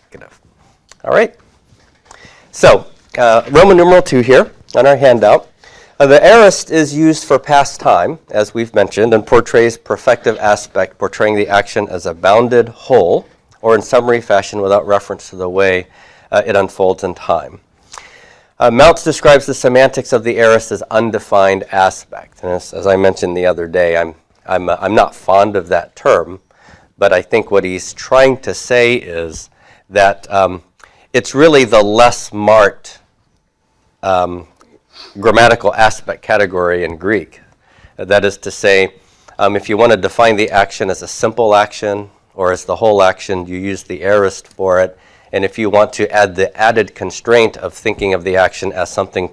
indicative. All right? So, Roman numeral 2 here on our handout. The aorist is used for past time, as we've mentioned, and portrays perfective aspect, portraying the action as a bounded whole, or in summary fashion without reference to the way it unfolds in time. Mounce describes the semantics of the aorist as undefined aspect. And as I mentioned the other day, I'm not fond of that term, but I think what he's trying to say is that it's really the less marked grammatical aspect category in Greek. That is to say, if you want to define the action as a simple action or as the whole action, you use the aorist for it. And if you want to add the added constraint of thinking of the action as something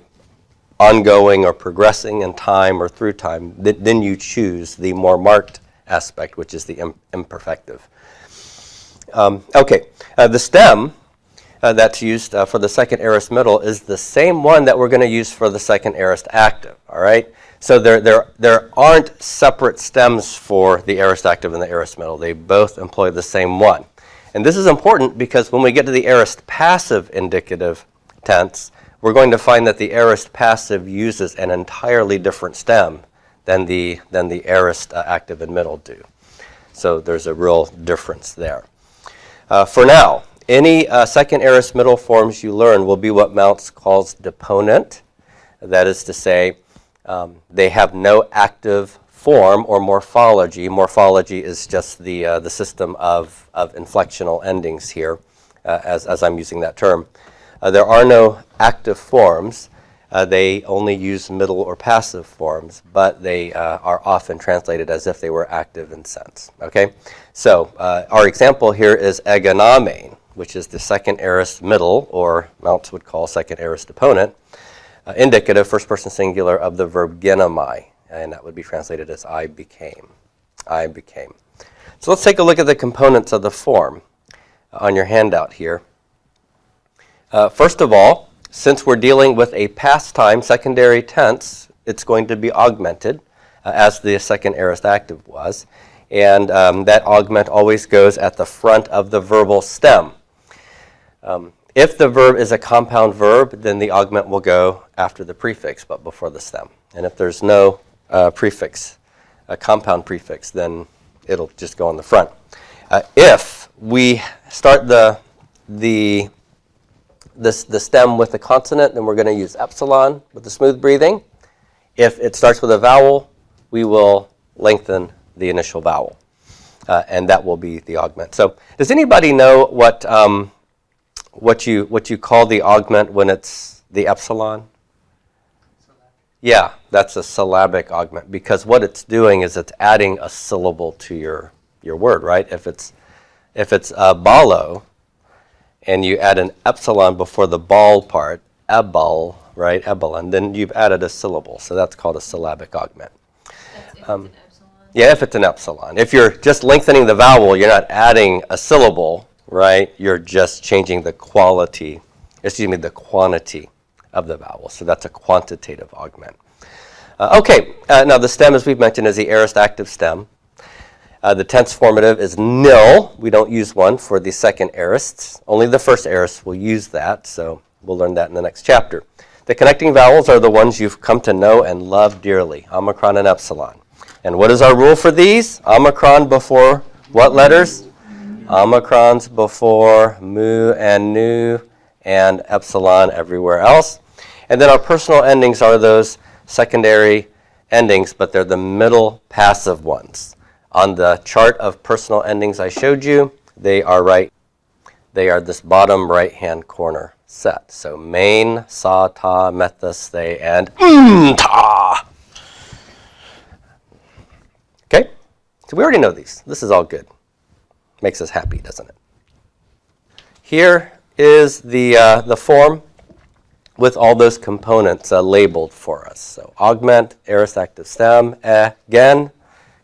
ongoing or progressing in time or through time, then you choose the more marked aspect, which is the imperfective. The stem that's used for the second aorist middle is the same one that we're going to use for the second aorist active. All right. So there aren't separate stems for the aorist active and the aorist middle. They both employ the same one. And this is important because when we get to the aorist passive indicative tense, we're going to find that the aorist passive uses an entirely different stem than the aorist active and middle do. So there's a real difference there. For now, any second aorist middle forms you learn will be what Mounce calls deponent. That is to say, they have no active form or morphology. Morphology is just the system of inflectional endings here, as I'm using that term. There are no active forms. They only use middle or passive forms, but they are often translated as if they were active in sense. Okay, so our example here is egonamane, which is the second aorist middle, or Mounce would call second aorist deponent, indicative first person singular of the verb genomai, and that would be translated as I became. I became. So let's take a look at the components of the form on your handout here. First of all, since we're dealing with a past time secondary tense, it's going to be augmented as the second aorist active was. And that augment always goes at the front of the verbal stem. If the verb is a compound verb, then the augment will go after the prefix, but before the stem. And if there's no prefix, a compound prefix, then it'll just go on the front. If we start the stem with a consonant, then we're going to use epsilon with the smooth breathing. If it starts with a vowel, we will lengthen the initial vowel, and that will be the augment. So does anybody know what you call the augment when it's the epsilon? Yeah, that's a syllabic augment, because what it's doing is it's adding a syllable to your word, right? If it's balo, and you add an epsilon before the ball part, ebal, right, ebalon, then you've added a syllable. So that's called a syllabic augment. That's if it's an epsilon? Yeah, if it's an epsilon. If you're just lengthening the vowel, you're not adding a syllable, right? You're just changing the quality, the quantity of the vowel. So that's a quantitative augment. Now the stem, as we've mentioned, is the aorist active stem. The tense formative is nil. We don't use one for the second aorists. Only the first aorist will use that, so we'll learn that in the next chapter. The connecting vowels are the ones you've come to know and love dearly, omicron and epsilon. And what is our rule for these? Omicron before what letters? Omicrons before mu and nu, and epsilon everywhere else. And then our personal endings are those secondary endings, but they're the middle passive ones. On the chart of personal endings I showed you, they are this bottom right-hand corner set. So main, sa, ta, methus, they, and ta. Okay? So we already know these. This is all good. Makes us happy, doesn't it? Here is the form with all those components labeled for us. So augment, aorist active stem, again,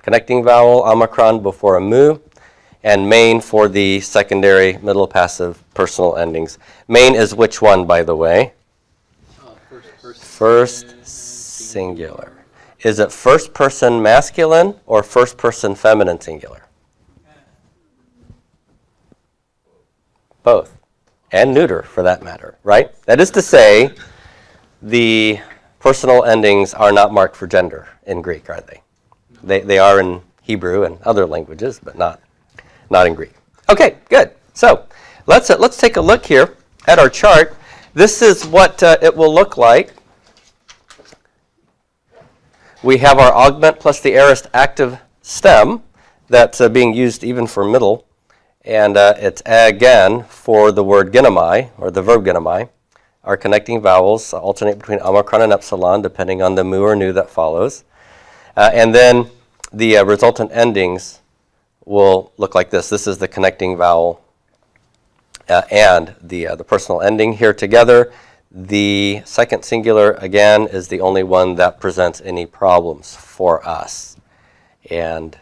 connecting vowel, omicron before a mu, and main for the secondary middle passive personal endings. Main is which one, by the way? First singular. Is it first person masculine or first person feminine singular? Both. and neuter for that matter, right? That is to say, the personal endings are not marked for gender in Greek, are they? They are in Hebrew and other languages, but not in Greek. Okay, good. So let's take a look here at our chart. This is what it will look like. We have our augment plus the aorist active stem that's being used even for middle. And it's again for the word genomai, or the verb genomai. Our connecting vowels alternate between omicron and epsilon, depending on the mu or nu that follows. And then the resultant endings will look like this. This is the connecting vowel and the personal ending here together. The second singular, again, is the only one that presents any problems for us. And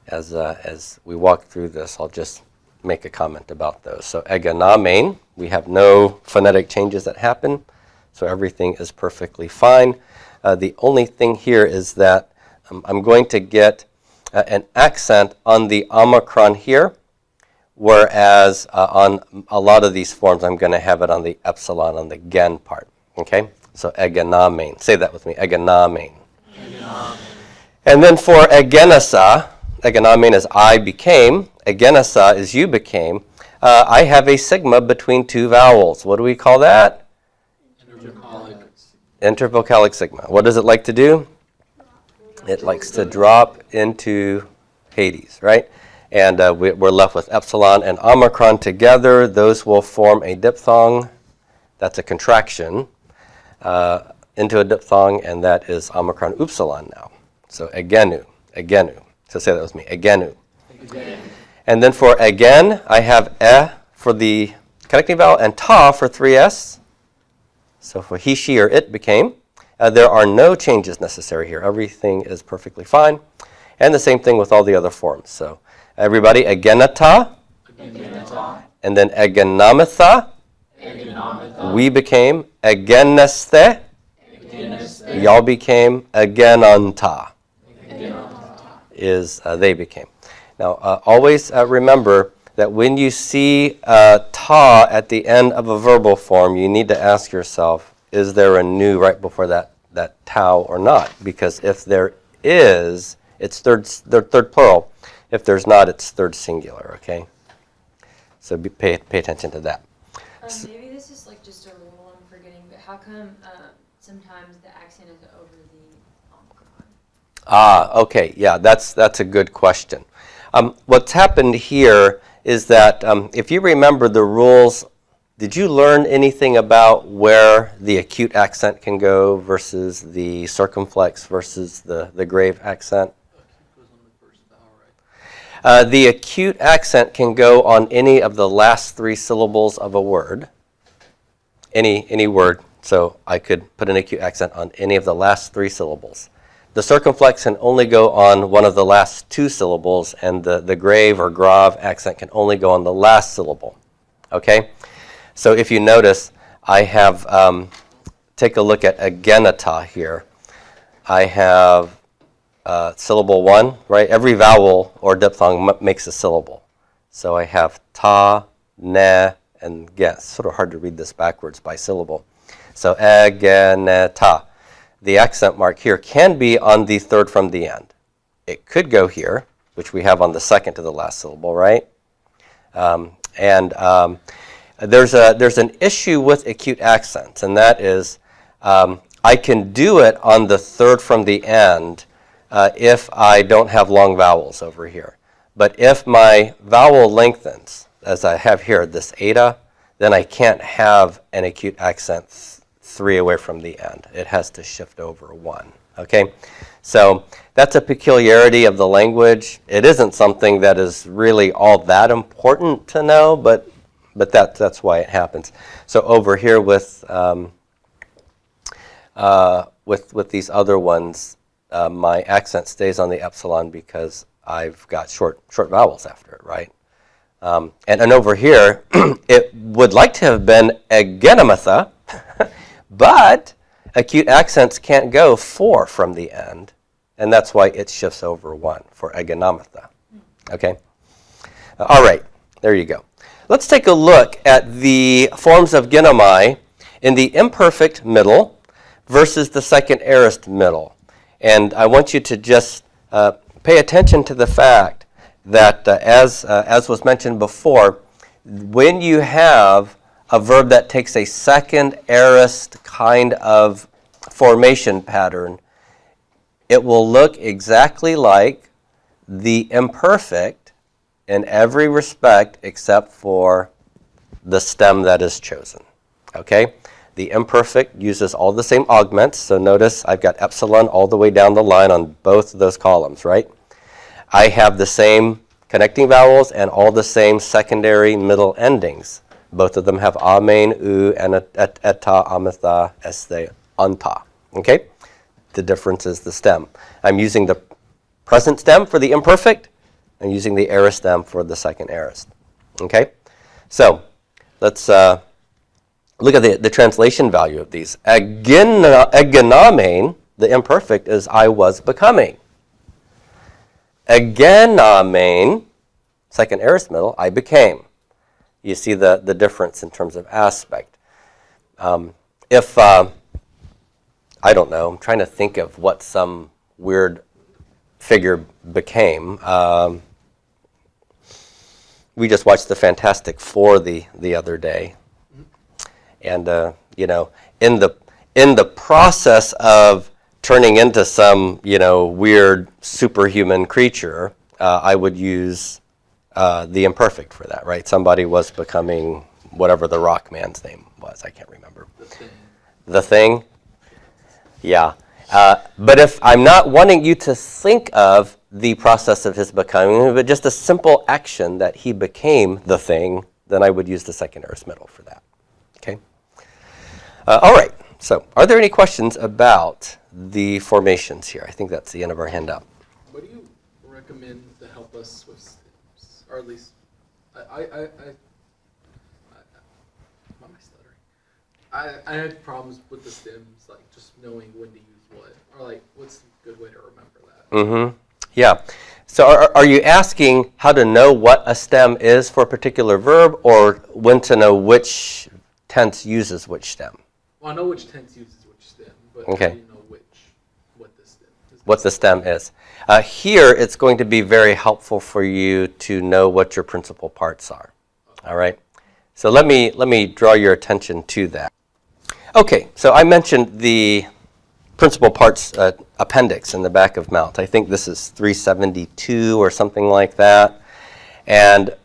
as we walk through this, I'll just make a comment about those. So Abane, we have no phonetic changes that happen, so everything is perfectly fine. The only thing here is that I'm going to get an accent on the omicron here, whereas on a lot of these forms, I'm going to have it on the epsilon, on the gen part. Okay? So Abane. Say that with me. Abane. And then for agenasa, Abane is I became. Agenasa is you became. I have a sigma between two vowels. What do we call that? Intervocalic sigma. What does it like to do? It likes to drop into Hades, right? And we're left with epsilon and omicron together. Those will form a diphthong. That's a contraction into a diphthong, and that is omicron upsilon now. So agenu. So say that with me, agenu. And then for again, I have for the connecting vowel and ta for 3s. So for he, she, or it became. There are no changes necessary here. Everything is perfectly fine. And the same thing with all the other forms. So everybody, agenata. And then agenamatha. We became ageneste. Y'all became agenanta. Is they became. Now, always remember that when you see ta at the end of a verbal form, you need to ask yourself, is there a nu right before that tau or not? Because if there is, it's third plural. If there's not, it's third singular, okay? So pay attention to that. Maybe this is like just a rule I'm forgetting, but how come sometimes the accent is over the omicron? Okay, yeah, that's a good question. What's happened here is that if you remember the rules, did you learn anything about where the acute accent can go versus the circumflex versus the grave accent? The acute accent can go on any of the last three syllables of a word. Any word. So I could put an acute accent on any of the last three syllables. The circumflex can only go on one of the last two syllables, and the grave or grave accent can only go on the last syllable. Okay? So if you notice, I have, take a look at agenata here. I have syllable one, right? Every vowel or diphthong makes a syllable. So I have ta, ne, and ge. It's sort of hard to read this backwards by syllable. So agenata. The accent mark here can be on the third from the end. It could go here, which we have on the second to the last syllable, right? There's an issue with acute accents, and that is I can do it on the third from the end if I don't have long vowels over here. But if my vowel lengthens, as I have here, this eta, then I can't have an acute accent 3 away from the end. It has to shift over 1. Okay? So that's a peculiarity of the language. It isn't something that is really all that important to know, but that's why it happens. So over here with these other ones, my accent stays on the epsilon because I've got short vowels after it, right? And over here, it would like to have been agenamatha, but acute accents can't go 4 from the end, and that's why it shifts over 1 for agenamatha. Okay? All right, there you go. let's take a look at the forms of genomai in the imperfect middle versus the second aorist middle. And I want you to just pay attention to the fact that, as was mentioned before, when you have a verb that takes a second aorist kind of formation pattern, it will look exactly like the imperfect in every respect except for the stem that is chosen. Okay? The imperfect uses all the same augments. So notice I've got epsilon all the way down the line on both of those columns, right? I have the same connecting vowels and all the same secondary middle endings. Both of them have amen, u, and eta, ametha, este, anta. Okay? The difference is the stem. I'm using the present stem for the imperfect. I'm using the aorist stem for the second aorist. Okay? So let's look at the translation value of these. Egenamen, the imperfect, is I was becoming. Egenamen, second aorist middle, I became. You see the difference in terms of aspect. If, I don't know, I'm trying to think of what some weird figure became. We just watched the Fantastic Four the other day. And, you know, in the process of turning into some, you know, weird superhuman creature, I would use the imperfect for that, right? Somebody was becoming whatever the rock man's name was. I can't remember. The Thing. The Thing? Yeah. But if I'm not wanting you to think of the process of his becoming, but just a simple action that he became the Thing, then I would use the second aorist middle for that. Okay? All right. So are there any questions about the formations here? I think that's the end of our handout. What do you recommend to help us with stems? Or at least, why am I stuttering? I had problems with the stems, like just knowing when to use what. Or like, what's a good way to remember that? Mm-hmm. Yeah. So are you asking how to know what a stem is for a particular verb, or when to know which tense uses which stem? Well, I know which tense uses which stem, but Okay. I don't know what the stem is. What the stem is. Here, it's going to be very helpful for you to know what your principal parts are. All right? So let me draw your attention to that. Okay, so I mentioned the principal parts appendix in the back of Mounce. I think this is 372 or something like that. And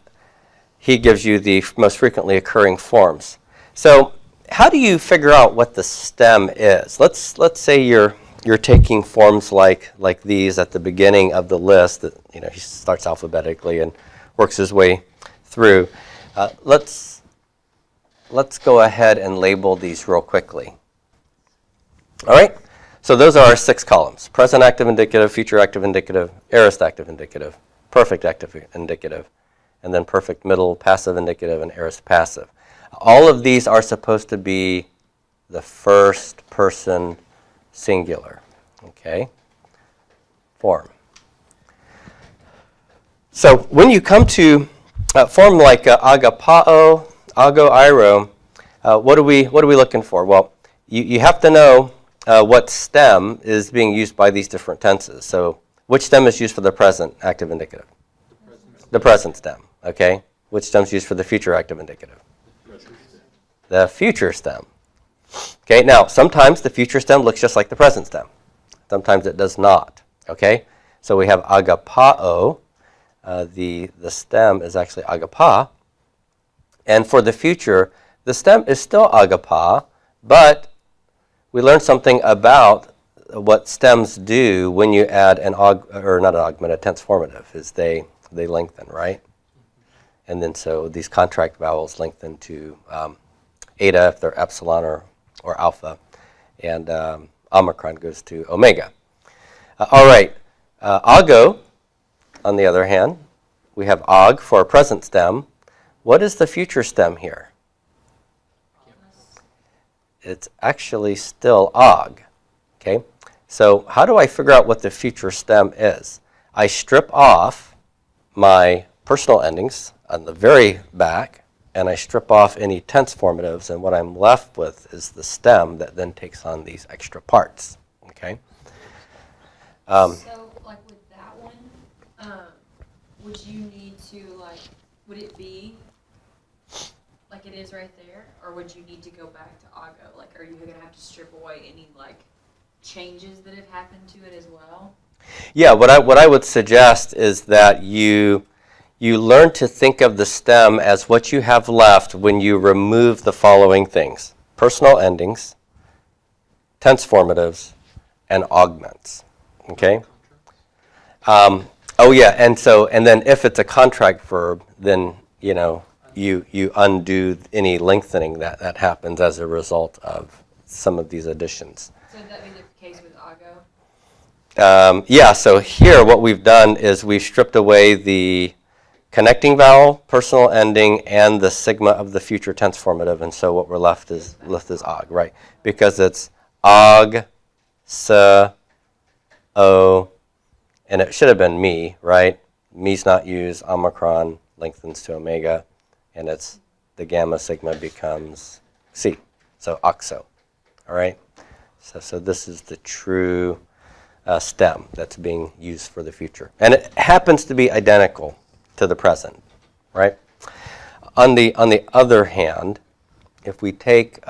he gives you the most frequently occurring forms. So how do you figure out what the stem is? Let's say you're taking forms like these at the beginning of the list. That, you know, he starts alphabetically and works his way through. Let's go ahead and label these real quickly. All right. So those are our 6 columns: present active indicative, future active indicative, aorist active indicative, perfect active indicative, and then perfect middle, passive indicative, and aorist passive. All of these are supposed to be the first person singular, okay, form. So when you come to a form like agapao, ago, iro, what are we looking for? Well, you have to know what stem is being used by these different tenses. So which stem is used for the present active indicative? The present stem, okay. Which stem is used for the future active indicative? The future stem. Okay, now sometimes the future stem looks just like the present stem. Sometimes it does not. Okay, so we have agapao. The stem is actually agapa. And for the future, the stem is still agapa, but we learned something about what stems do when you add an a tense formative, is they lengthen, right? And then so these contract vowels lengthen to eta if they're epsilon or alpha, and omicron goes to omega. All right, ago, on the other hand, we have ag for a present stem. What is the future stem here? It's actually still ag. Okay, so how do I figure out what the future stem is? I strip off my personal endings on the very back, and I strip off any tense formatives, and what I'm left with is the stem that then takes on these extra parts. Okay. So, like with that one, would you need to would it be like it is right there, or would you need to go back to Ago? Like, are you gonna have to strip away any changes that have happened to it as well? Yeah. What I would suggest is that you learn to think of the stem as what you have left when you remove the following things: personal endings, tense formatives, and augments. Okay. Oh yeah, and then if it's a contract verb, then you undo any lengthening that happens as a result of some of these additions. So would that be the case with Ago? Yeah. So here, what we've done is we've stripped away the connecting vowel, personal ending, and the sigma of the future tense formative, and so what we're left is og, right? Because it's og, s, o, and it should have been me, right? Me's not used, omicron lengthens to omega, and it's the gamma sigma becomes c, so oxo, all right? So this is the true stem that's being used for the future, and it happens to be identical to the present, right? On the other hand, if we take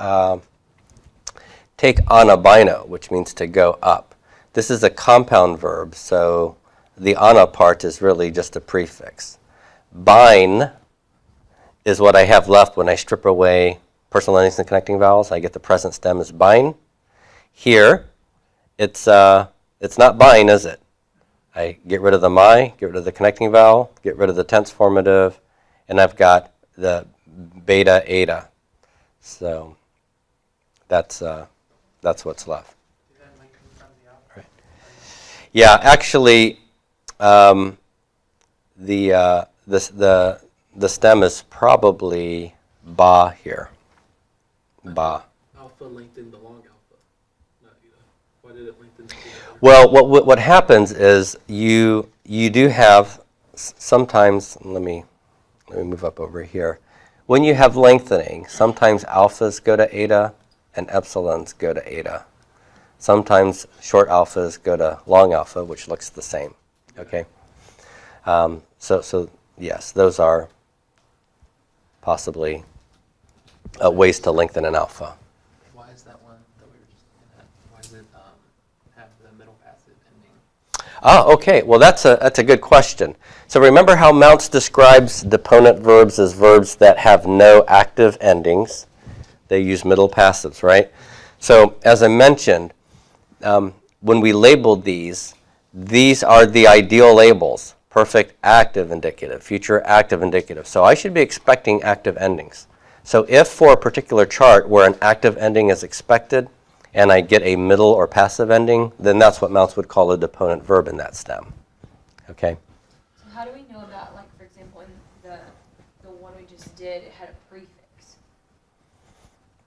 anabino, which means to go up, this is a compound verb, so the ana part is really just a prefix. Bine is what I have left when I strip away personal endings and connecting vowels. I get the present stem as bine. Here, it's not bine, is it? I get rid of the my, get rid of the connecting vowel, get rid of the tense formative, and I've got the beta eta. So that's what's left. Right. Yeah, actually, the stem is probably ba here. Ba. Alpha lengthened the long alpha, not eta. Why did it lengthen the eta? Well, what happens is you do have sometimes. Let me move up over here. When you have lengthening, sometimes alphas go to eta and epsilons go to eta. Sometimes short alphas go to long alpha, which looks the same. Okay. So yes, those are possibly ways to lengthen an alpha. Why is that one that we were just looking at? Why does it have the middle passive ending? Okay. Well, that's a good question. So remember how Mounce describes deponent verbs as verbs that have no active endings. They use middle passives, right? So as I mentioned, when we labeled these are the ideal labels: perfect active indicative, future active indicative. So I should be expecting active endings. So if for a particular chart where an active ending is expected and I get a middle or passive ending, then that's what Mounce would call a deponent verb in that stem. Okay? So how do we know about, for example, in the one we just did, it had a prefix?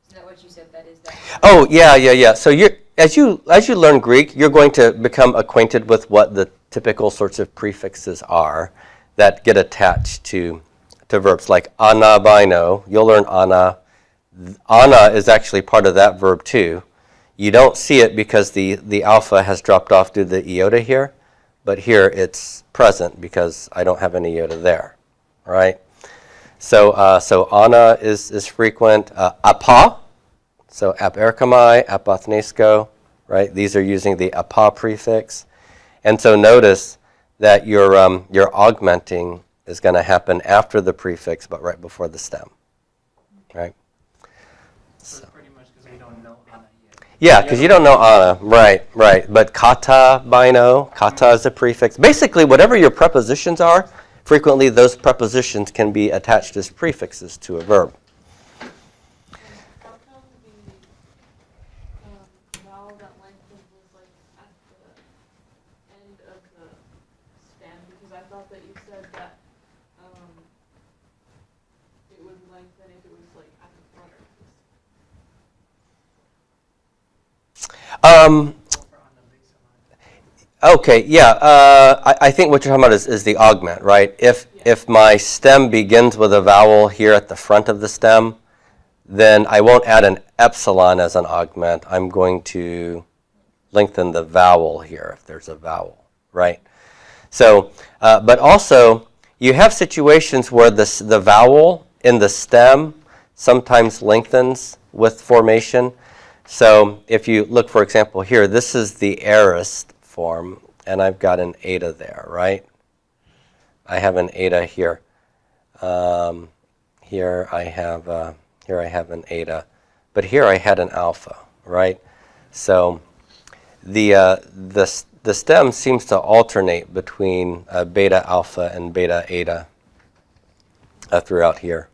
Is that what you said? That is that? Oh, yeah. So as you learn Greek, you're going to become acquainted with what the typical sorts of prefixes are that get attached to verbs, like anabino. You'll learn ana. Ana is actually part of that verb too. You don't see it because the alpha has dropped off due to the iota here, but here it's present because I don't have any iota there, right? So ana is frequent. Apa, so ap erkamai, ap athnesco, right? These are using the apa prefix. And so notice that your augmenting is going to happen after the prefix, but right before the stem, right? So pretty much because we don't know ana yet. Yeah, because you don't know ana, right. But kata, bino, kata is a prefix. Basically, whatever your prepositions are, frequently those prepositions can be attached as prefixes to a verb. How come the vowel that lengthens was at the end of the stem? Because I thought that you said that it would lengthen if it was at the front or For ana base Okay, yeah. I think what you're talking about is the augment, right? If my stem begins with a vowel here at the front of the stem, then I won't add an epsilon as an augment. I'm going to lengthen the vowel here if there's a vowel, right? So, but also, you have situations where the vowel in the stem sometimes lengthens with formation. So if you look, for example, here, this is the aorist form, and I've got an eta there, right? I have an eta here. Here I have an eta, but here I had an alpha, right? So the stem seems to alternate between beta alpha and beta eta throughout here,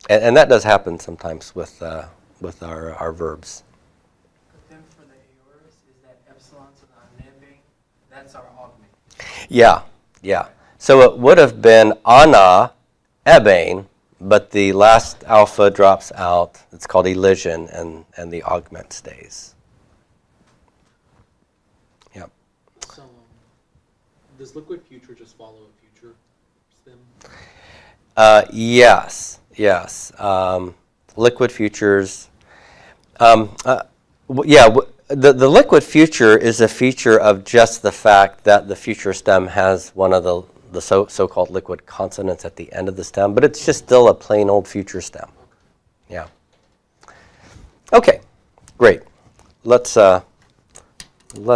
and that does happen sometimes with our verbs. But then for the aorist, is that epsilon's on Abane? That's our augment. Yeah. So it would have been ana Abane, but the last alpha drops out. It's called elision, and the augment stays. Yep. So, does liquid future just follow a future stem? Yes. Liquid futures. The liquid future is a feature of just the fact that the future stem has one of the so-called liquid consonants at the end of the stem, but it's just still a plain old future stem. Yeah. Okay, great. Let's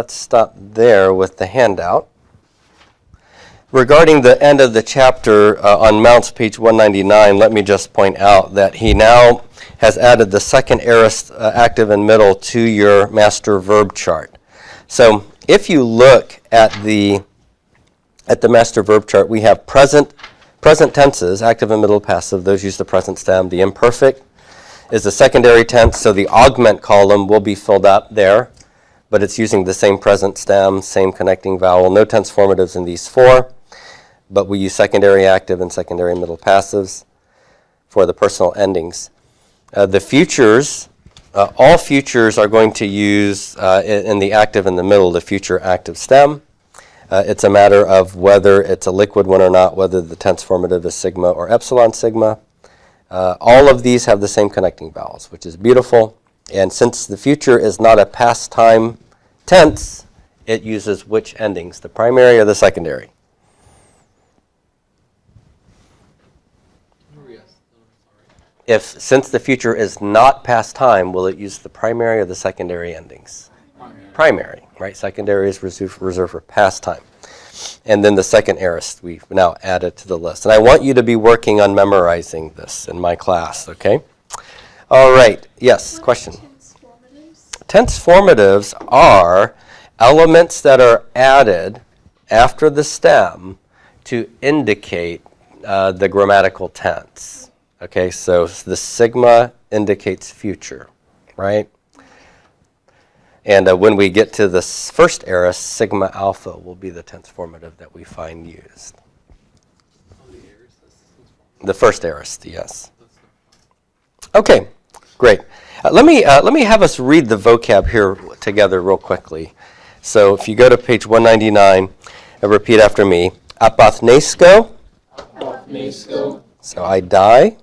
stop there with the handout. Regarding the end of the chapter on Mounce, page 199, let me just point out that he now has added the second aorist active and middle to your master verb chart. So if you look at the master verb chart, we have present tenses, active and middle passive. Those use the present stem. The imperfect is the secondary tense, so the augment column will be filled up there, but it's using the same present stem, same connecting vowel. No tense formatives in these four, but we use secondary active and secondary middle passives for the personal endings. The futures, all futures are going to use in the active and the middle the future active stem. It's a matter of whether it's a liquid one or not, whether the tense formative is sigma or epsilon sigma. All of these have the same connecting vowels, which is beautiful. And since the future is not a past time tense, it uses which endings, the primary or the secondary? Since the future is not past time, will it use the primary or the secondary endings? Primary, right? Secondary is reserved for past time. And then the second aorist we've now added to the list. And I want you to be working on memorizing this in my class, okay? All right. Yes, question. Tense formatives are elements that are added after the stem to indicate the grammatical tense. Okay, so the sigma indicates future, right? And when we get to the first aorist, sigma alpha will be the tense formative that we find used. The first aorist, yes. Okay, great. Let me have us read the vocab here together real quickly. So if you go to page 199 and repeat after me. Apathnesko. So I die.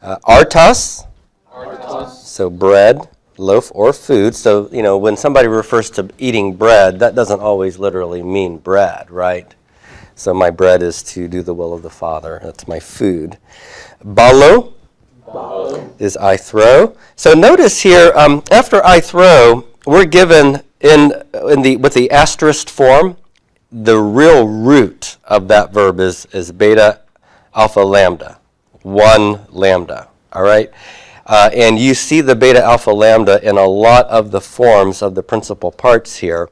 Artos. So bread, loaf, or food. So, when somebody refers to eating bread, that doesn't always literally mean bread, right? So my bread is to do the will of the Father. That's my food. Balo is I throw. So notice here, after I throw, we're given with the asterisk form, the real root of that verb is beta alpha lambda. 1 lambda, all right? And you see the beta alpha lambda in a lot of the forms of the principal parts here,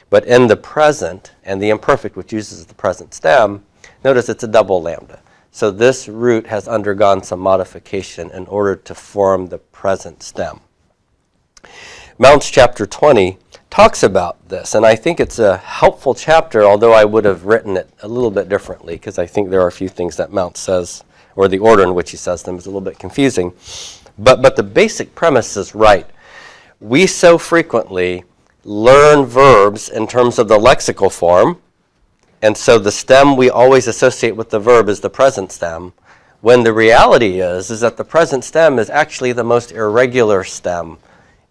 but in the present and the imperfect, which uses the present stem, notice it's a double lambda. So this root has undergone some modification in order to form the present stem. Mounce chapter 20 talks about this, and I think it's a helpful chapter, although I would have written it a little bit differently, because I think there are a few things that Mounce says, or the order in which he says them is a little bit confusing. But the basic premise is right. We so frequently learn verbs in terms of the lexical form. And so the stem we always associate with the verb is the present stem, when the reality is that the present stem is actually the most irregular stem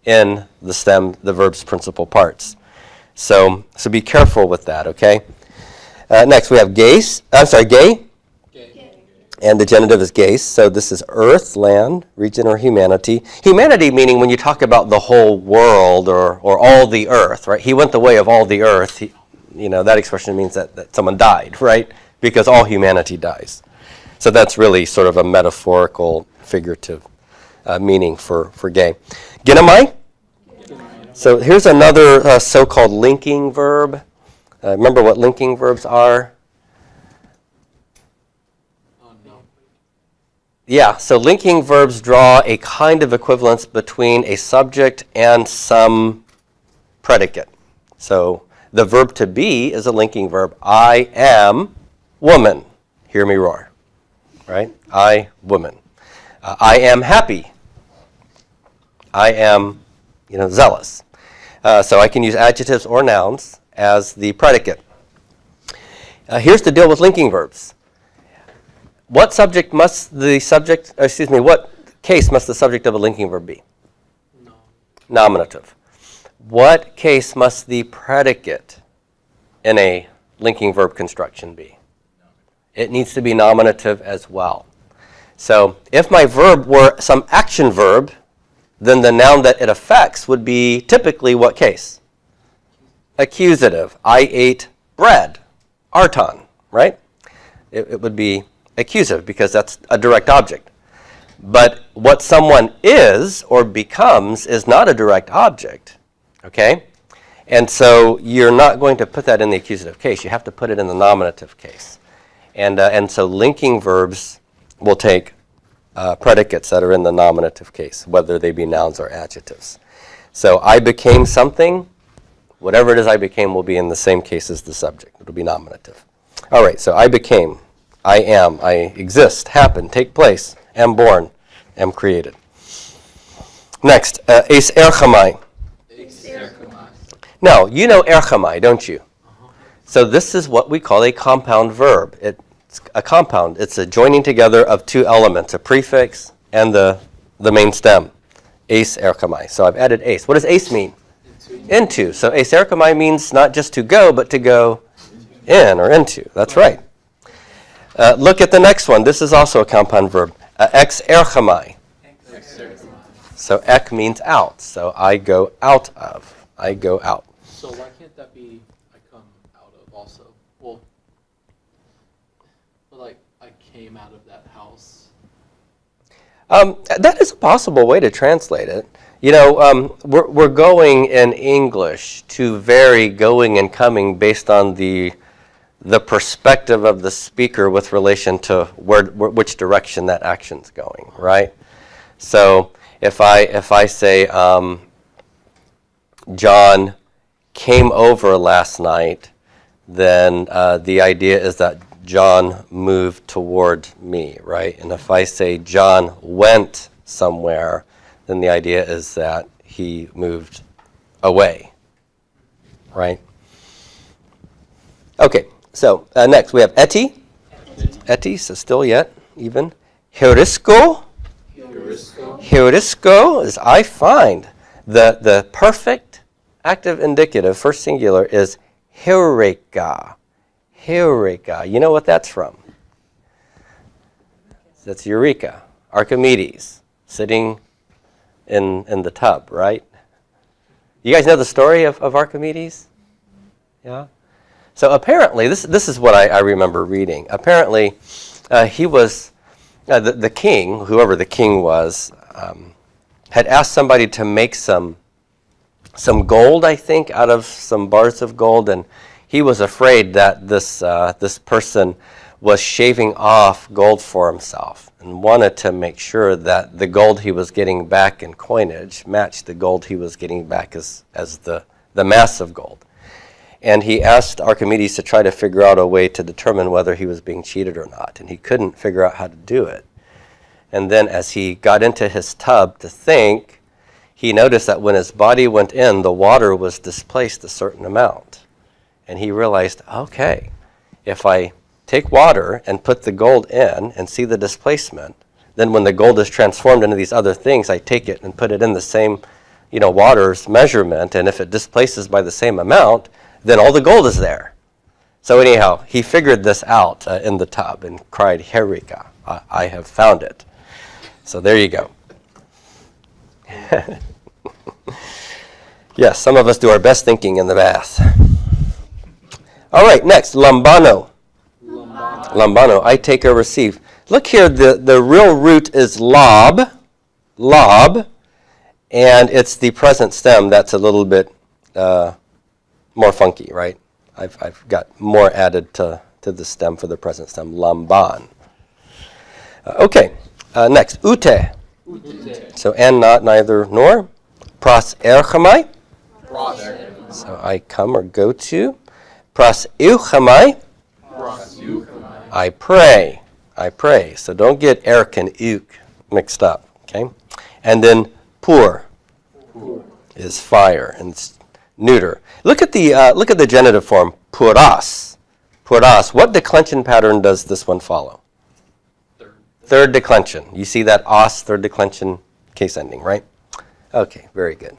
in the verb's principal parts. So be careful with that, okay? Next we have gay. And the genitive is geis. So this is earth, land, region, or humanity. Humanity meaning when you talk about the whole world or all the earth, right? He went the way of all the earth. That expression means that someone died, right? Because all humanity dies. So that's really sort of a metaphorical, figurative meaning for gay. Ginomai. So here's another so-called linking verb. Remember what linking verbs are? Yeah, so linking verbs draw a kind of equivalence between a subject and some predicate. So the verb to be is a linking verb. I am woman. Hear me roar. Right? I, woman. I am happy. I am, zealous. So I can use adjectives or nouns as the predicate. Here's the deal with linking verbs. What case must the subject of a linking verb be? No. Nominative. What case must the predicate in a linking verb construction be? It needs to be nominative as well. So if my verb were some action verb, then the noun that it affects would be typically what case? Accusative. I ate bread. Arton, right? It would be accusative because that's a direct object. But what someone is or becomes is not a direct object, okay? And so you're not going to put that in the accusative case. You have to put it in the nominative case. And so linking verbs will take predicates that are in the nominative case, whether they be nouns or adjectives. So I became something. Whatever it is I became will be in the same case as the subject. It will be nominative. All right, so I became, I am, I exist, happen, take place, am born, am created. Next, eis erchamai. Now, you know erchamai, don't you? So this is what we call a compound verb. It's a compound. It's a joining together of two elements, a prefix and the main stem. Eis erchamai. So I've added eis. What does eis mean? Into. So eis erchamai means not just to go, but to go in or into. That's right. Look at the next one. This is also a compound verb. Ex erchamai. So ek means out. So I go out of. I go out. So why can't that be I come out of also? Well, but like I came out of that house. That is a possible way to translate it. We're going in English to vary going and coming based on the perspective of the speaker with relation to which direction that action's going, right? So if I say John came over last night, then the idea is that John moved toward me, right? And if I say John went somewhere, then the idea is that he moved away, right? Okay, so next we have eti. Eti, so still yet, even. Heurisko. Heurisko is I find. The perfect active indicative, first singular, is heureka. Heureka. You know what that's from? That's Eureka. Archimedes, sitting in the tub, right? You guys know the story of Archimedes? Yeah? So apparently, this is what I remember reading. Apparently, he was, the king, whoever the king was, had asked somebody to make some gold, I think, out of some bars of gold, and he was afraid that this person was shaving off gold for himself and wanted to make sure that the gold he was getting back in coinage matched the gold he was getting back as the mass of gold. And he asked Archimedes to try to figure out a way to determine whether he was being cheated or not, and he couldn't figure out how to do it. And then as he got into his tub to think, he noticed that when his body went in, the water was displaced a certain amount. And he realized, okay, if I take water and put the gold in and see the displacement, then when the gold is transformed into these other things, I take it and put it in the same, water's measurement, and if it displaces by the same amount, then all the gold is there. So anyhow, he figured this out in the tub and cried, Heureka, I have found it. So there you go. Yes, some of us do our best thinking in the bath. All right, next, lambano. Lambano, I take or receive. Look here, the real root is lob, and it's the present stem that's a little bit more funky, right? I've got more added to the stem for the present stem, lamban. Okay, next, ute. So and, not, neither, nor. Pros erchamai. So I come or go to. Pros euchamai. I pray. I pray. So don't get erk and uk mixed up, okay? And then pur is fire, and it's neuter. Look at the genitive form, puras. Puras. What declension pattern does this one follow? Third declension. You see that os, third declension case ending, right? Okay, very good.